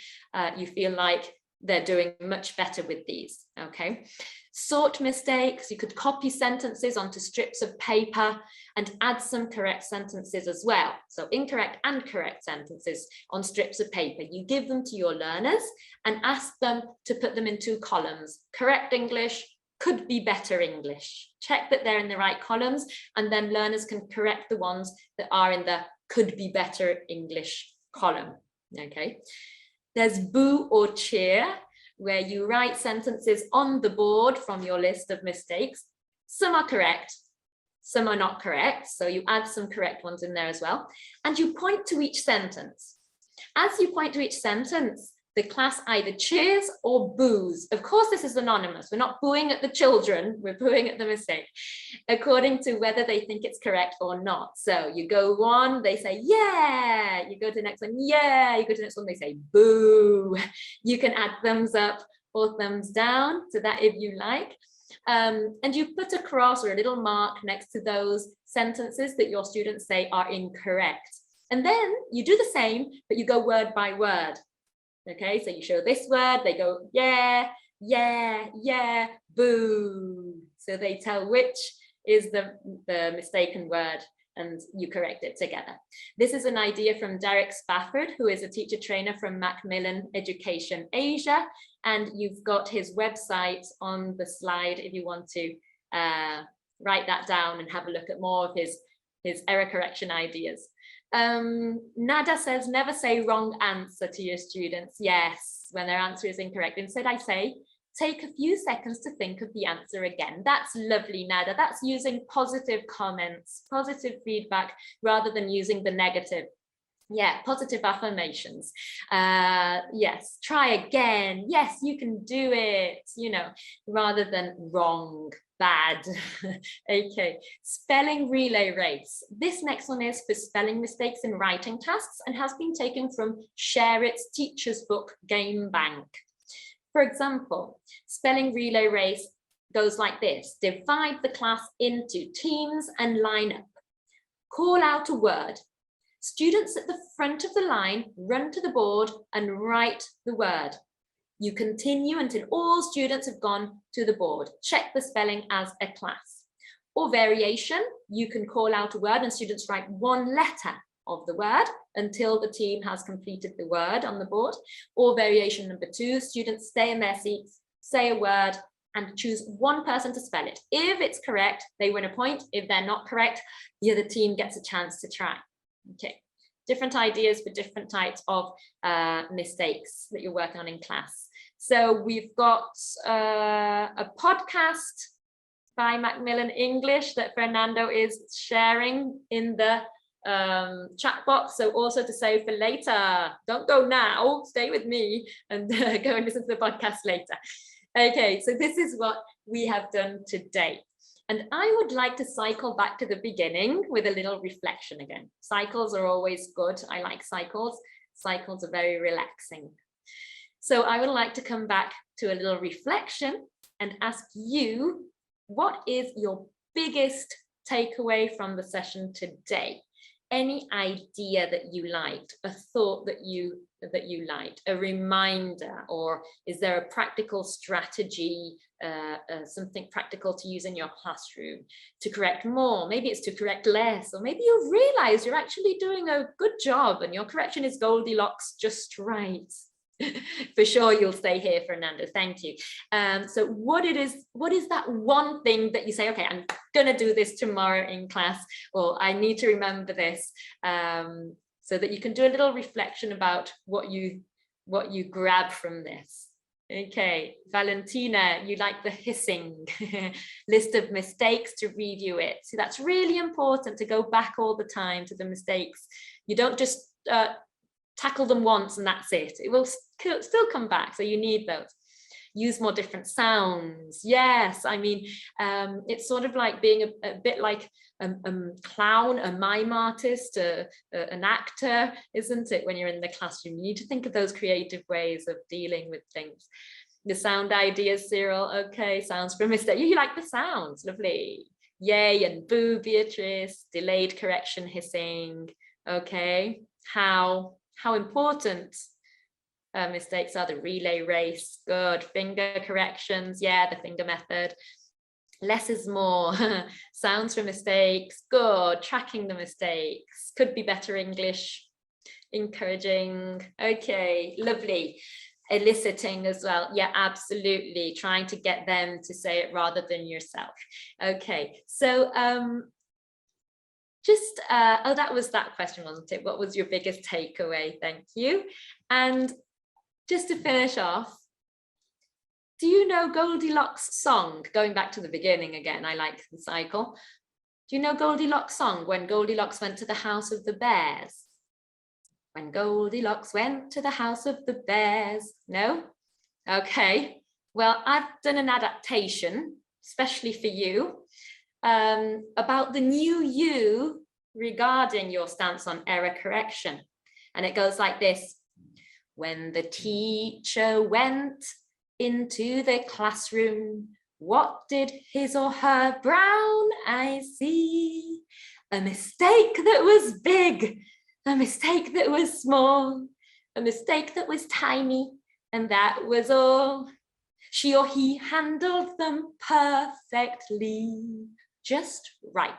feel like they're doing much better with these. Okay. Sort mistakes. You could copy sentences onto strips of paper and add some correct sentences as well. So incorrect and correct sentences on strips of paper. You give them to your learners and ask them to put them in 2 columns. Correct English, could be better English. Check that they're in the right columns, and then learners can correct the ones that are in the could be better English column. Okay. There's boo or cheer, where you write sentences on the board from your list of mistakes. Some are correct, some are not correct. So you add some correct ones in there as well. And you point to each sentence. As you point to each sentence, the class either cheers or boos. Of course, this is anonymous. We're not booing at the children, we're booing at the mistake, according to whether they think it's correct or not. So you go one, they say, yeah. You go to the next one, yeah. You go to the next one, they say, boo. You can add thumbs up or thumbs down to that if you like. And you put a cross or a little mark next to those sentences that your students say are incorrect. And then you do the same, but you go word by word. Okay, so you show this word, they go, yeah, yeah, yeah, boo. So they tell which is the mistaken word, and you correct it together. This is an idea from Derek Spafford, who is a teacher trainer from Macmillan Education Asia. And you've got his website on the slide if you want to write that down and have a look at more of his error correction ideas. Nada says, never say wrong answer to your students. Yes, when their answer is incorrect. Instead, I say, take a few seconds to think of the answer again. That's lovely, Nada. That's using positive comments, positive feedback, rather than using the negative. Yeah, positive affirmations. Yes, try again. Yes, you can do it, you know, rather than wrong, bad. Okay, spelling relay race. This next one is for spelling mistakes in writing tasks and has been taken from Share It's Teacher's book, Game Bank. For example, spelling relay race goes like this. Divide the class into teams and line up. Call out a word. Students at the front of the line run to the board and write the word. You continue until all students have gone to the board. Check the spelling as a class. Or variation, you can call out a word and students write one letter of the word until the team has completed the word on the board. Or variation number 2, students stay in their seats, say a word, and choose one person to spell it. If it's correct, they win a point. If they're not correct, the other team gets a chance to try. Okay, different ideas for different types of mistakes that you're working on in class. So we've got a podcast by Macmillan English that Fernando is sharing in the chat box. So also to say for later, don't go now, stay with me and go and listen to the podcast later. Okay, so this is what we have done today. And I would like to cycle back to the beginning with a little reflection again. Cycles are always good. I like cycles. Cycles are very relaxing. So I would like to come back to a little reflection and ask you, what is your biggest takeaway from the session today? Any idea that you liked, a thought that you liked, a reminder, or is there a practical strategy, something practical to use in your classroom to correct more? Maybe it's to correct less, or maybe you've realized you're actually doing a good job and your correction is Goldilocks just right. For sure, you'll stay here, Fernando. Thank you. So what is that one thing that you say, okay, I'm gonna do this tomorrow in class, or I need to remember this, so that you can do a little reflection about what you grab from this. Okay, Valentina, you like the hissing list of mistakes to review it. So that's really important, to go back all the time to the mistakes. You don't just tackle them once and that's it. It will still come back, so you need those. Use more different sounds. Yes, I mean, it's sort of like being a bit like a clown, a mime artist, an actor, isn't it? When you're in the classroom, you need to think of those creative ways of dealing with things. The sound ideas, Cyril. Okay, sounds from mistake. You like the sounds, lovely. Yay and boo, Beatrice. Delayed correction, hissing. Okay, how important mistakes are. The relay race, good. Finger corrections, yeah, the finger method. Less is more. Sounds for mistakes, good. Tracking the mistakes, could be better English. Encouraging, okay, lovely. Eliciting as well, yeah, absolutely. Trying to get them to say it rather than yourself. Okay, so just, oh, that was that question, wasn't it? What was your biggest takeaway? Thank you. And just to finish off, do you know Goldilocks' song? Going back to the beginning again, I like the cycle. Do you know Goldilocks' song, When Goldilocks Went to the House of the Bears? When Goldilocks went to the house of the bears. No? Okay. Well, I've done an adaptation, especially for you, about the new you regarding your stance on error correction. And it goes like this. When the teacher went into the classroom, what did his or her brown eyes see? A mistake that was big, a mistake that was small, a mistake that was tiny, and that was all. She or he handled them perfectly, just right.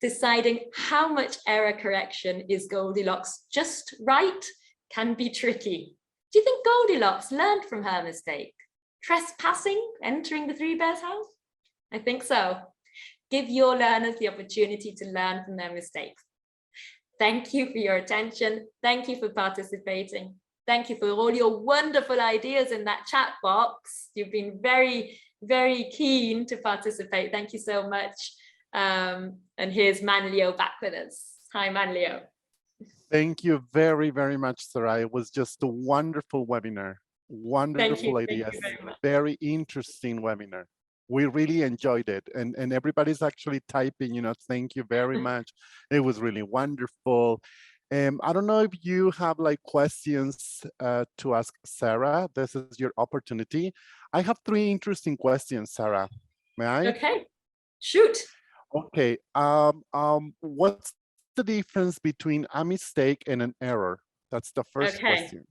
Deciding how much error correction is Goldilocks just right can be tricky. Do you think Goldilocks learned from her mistake? Trespassing, entering the Three Bears house? I think so. Give your learners the opportunity to learn from their mistakes. Thank you for your attention. Thank you for participating. Thank you for all your wonderful ideas in that chat box. You've been very, very keen to participate. Thank you so much. And here's Manlio back with us. Hi, Manlio. Thank you very, very much, Sarah. It was just a wonderful webinar. Wonderful ideas. Very interesting webinar. We really enjoyed it. And everybody's actually typing, you know, thank you very much. It was really wonderful. I don't know if you have like questions to ask Sarah. This is your opportunity. I have 3 interesting questions, Sarah. May I? Okay, shoot. Okay. What's the difference between a mistake and an error? That's the first question.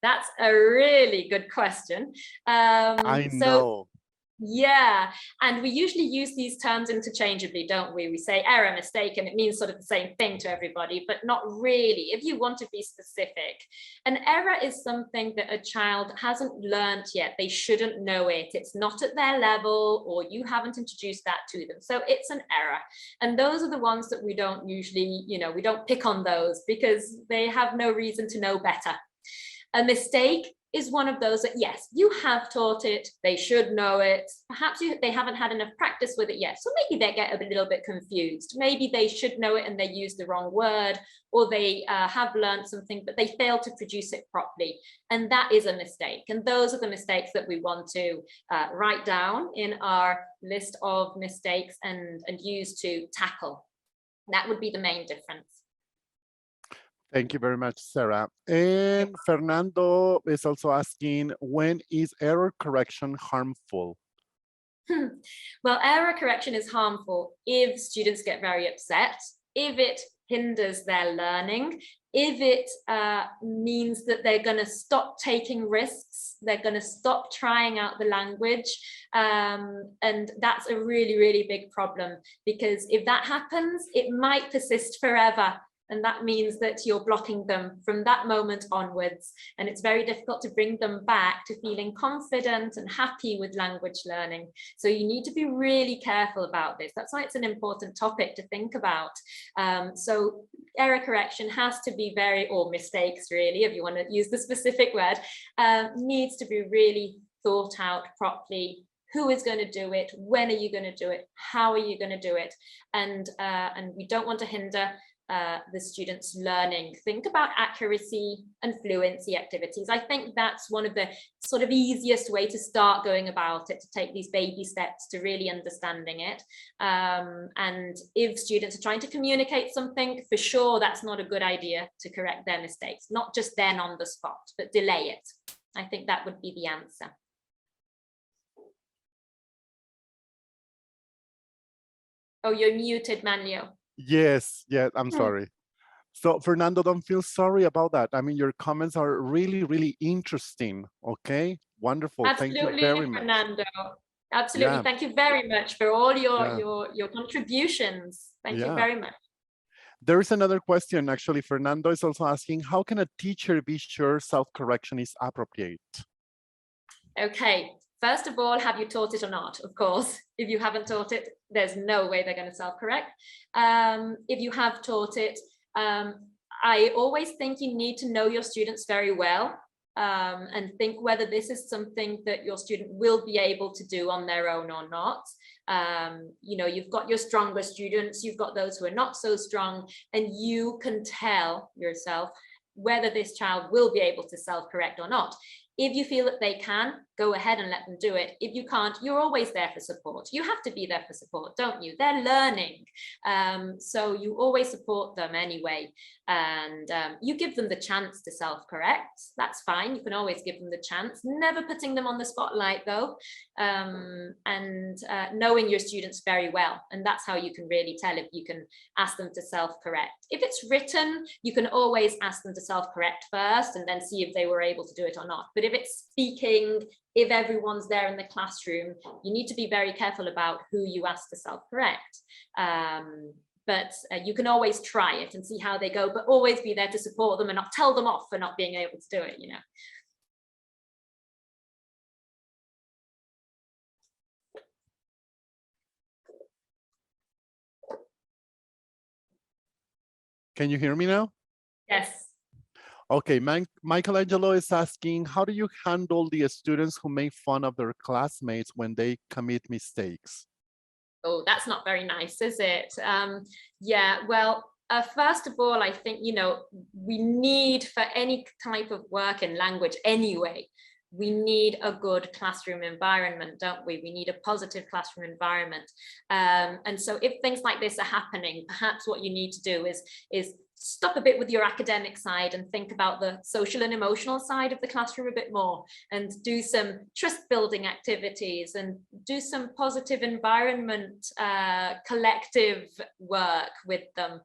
That's a really good question. I know. Yeah, and we usually use these terms interchangeably, don't we? We say error, mistake, and it means sort of the same thing to everybody, but not really. If you want to be specific, an error is something that a child hasn't learned yet. They shouldn't know it. It's not at their level, or you haven't introduced that to them. So it's an error. And those are the ones that we don't usually, we don't pick on those because they have no reason to know better. A mistake is one of those that, yes, you have taught it, they should know it. Perhaps they haven't had enough practice with it yet. So maybe they get a little bit confused. Maybe they should know it and they use the wrong word, or they have learned something, but they fail to produce it properly. And that is a mistake. And those are the mistakes that we want to write down in our list of mistakes and use to tackle. That would be the main difference. Thank you very much, Sarah. And Fernando is also asking, when is error correction harmful? Well, error correction is harmful if students get very upset, if it hinders their learning, if it means that they're going to stop taking risks, they're going to stop trying out the language. And that's a really, really big problem, because if that happens, it might persist forever. And that means that you're blocking them from that moment onwards. And it's very difficult to bring them back to feeling confident and happy with language learning. So you need to be really careful about this. That's why it's an important topic to think about. So error correction has to be or mistakes really, if you want to use the specific word, needs to be really thought out properly. Who is going to do it? When are you going to do it? How are you going to do it? And we don't want to hinder the students' learning. Think about accuracy and fluency activities. I think that's one of the sort of easiest way to start going about it, to take these baby steps to really understanding it. And if students are trying to communicate something, for sure, that's not a good idea to correct their mistakes, not just then on the spot, but delay it. I think that would be the answer. Oh, you're muted, Manlio. Yes, I'm sorry. So Fernando, don't feel sorry about that. I mean, your comments are really, really interesting. Okay, wonderful. Absolutely, thank you very much, Fernando. Absolutely, yeah. Thank you very much for all your contributions. Thank you very much. There is another question, actually. Fernando is also asking, how can a teacher be sure self-correction is appropriate? Okay. First of all, have you taught it or not? Of course, if you haven't taught it, there's no way they're going to self-correct. If you have taught it, I always think you need to know your students very well and think whether this is something that your student will be able to do on their own or not. You've got your stronger students, you've got those who are not so strong, and you can tell yourself whether this child will be able to self-correct or not. If you feel that they can, go ahead and let them do it. If you can't, you're always there for support. You have to be there for support, don't you? They're learning. So you always support them anyway. And you give them the chance to self-correct. That's fine. You can always give them the chance. Never putting them on the spotlight though. And knowing your students very well. And that's how you can really tell if you can ask them to self-correct. If it's written, you can always ask them to self-correct first and then see if they were able to do it or not. But if it's speaking, if everyone's there in the classroom, you need to be very careful about who you ask to self-correct. But you can always try it and see how they go, but always be there to support them and not tell them off for not being able to do it, you know. Can you hear me now? Yes. Okay, Michelangelo is asking, how do you handle the students who make fun of their classmates when they commit mistakes? Oh, that's not very nice, is it? Yeah, well, first of all, I think, we need, for any type of work in language anyway, we need a good classroom environment, don't we? We need a positive classroom environment. And so if things like this are happening, perhaps what you need to do is stop a bit with your academic side and think about the social and emotional side of the classroom a bit more, and do some trust building activities and do some positive environment collective work with them,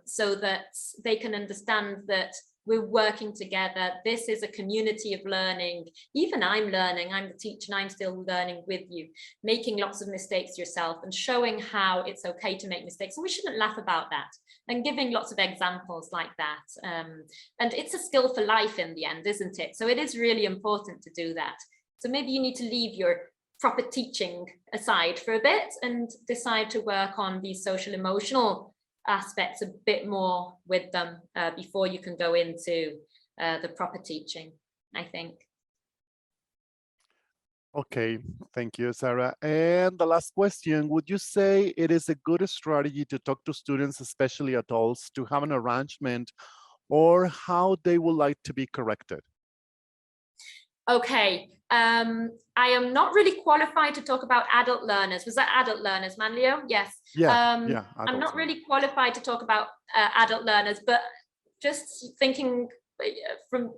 so that they can understand that we're working together. This is a community of learning. Even I'm learning, I'm the teacher and I'm still learning with you, making lots of mistakes yourself and showing how it's okay to make mistakes. And we shouldn't laugh about that, and giving lots of examples like that. And it's a skill for life in the end, isn't it? So it is really important to do that. So maybe you need to leave your proper teaching aside for a bit and decide to work on these social emotional aspects a bit more with them before you can go into the proper teaching, I think. Okay, thank you, Sarah. And the last question, would you say it is a good strategy to talk to students, especially adults, to have an arrangement or how they would like to be corrected? Okay, I am not really qualified to talk about adult learners. Was that adult learners, Manlio? Yes. Yeah, I'm not really qualified to talk about adult learners, but just thinking from,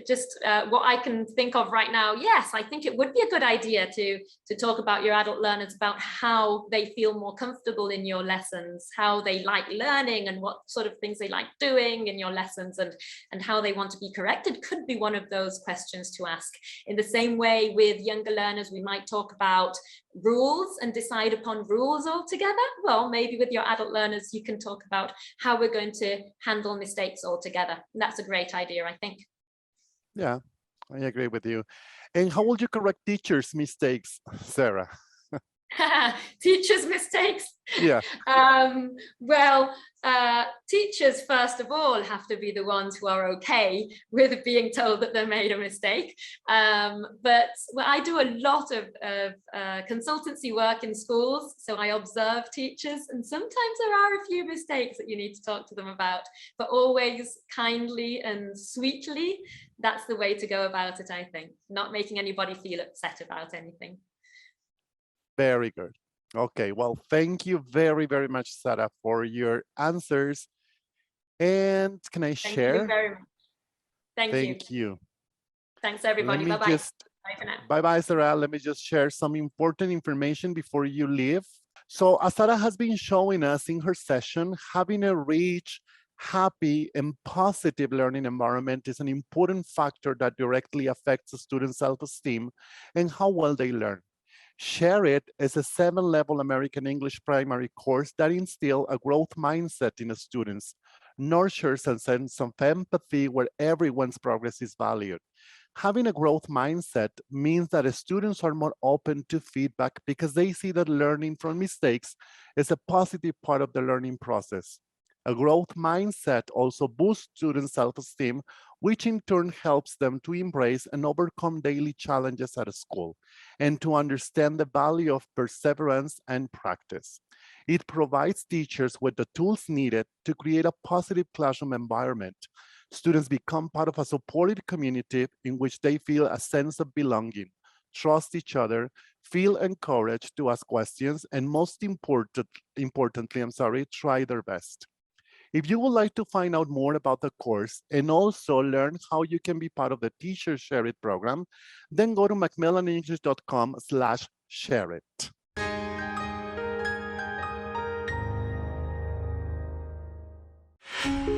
just what I can think of right now, yes, I think it would be a good idea to talk about your adult learners, about how they feel more comfortable in your lessons, how they like learning and what sort of things they like doing in your lessons, and how they want to be corrected could be one of those questions to ask. In the same way with younger learners, we might talk about rules and decide upon rules altogether. Well, maybe with your adult learners, you can talk about how we're going to handle mistakes altogether. And that's a great idea, I think. Yeah, I agree with you. And how will you correct teachers' mistakes, Sarah? Teachers' mistakes? Yeah. Well, teachers, first of all, have to be the ones who are okay with being told that they made a mistake. But well, I do a lot of consultancy work in schools, so I observe teachers, and sometimes there are a few mistakes that you need to talk to them about, but always kindly and sweetly. That's the way to go about it, I think. Not making anybody feel upset about anything. Very good. Okay, well, thank you very, very much, Sarah, for your answers. And can I share? Thank you very much. Thank you. Thanks, everybody. Bye-bye. Bye for now. Bye-bye, Sarah. Let me just share some important information before you leave. So as Sarah has been showing us in her session, having a rich, happy, and positive learning environment is an important factor that directly affects the student's self-esteem and how well they learn. Share It is a 7-level American English primary course that instills a growth mindset in the students, nurtures a sense of empathy where everyone's progress is valued. Having a growth mindset means that students are more open to feedback because they see that learning from mistakes is a positive part of the learning process. A growth mindset also boosts students' self-esteem, which in turn helps them to embrace and overcome daily challenges at school and to understand the value of perseverance and practice. It provides teachers with the tools needed to create a positive classroom environment. Students become part of a supportive community in which they feel a sense of belonging, trust each other, feel encouraged to ask questions, and most importantly, try their best. If you would like to find out more about the course and also learn how you can be part of the Teacher Share It program, then go to macmillanenglish.com/shareit.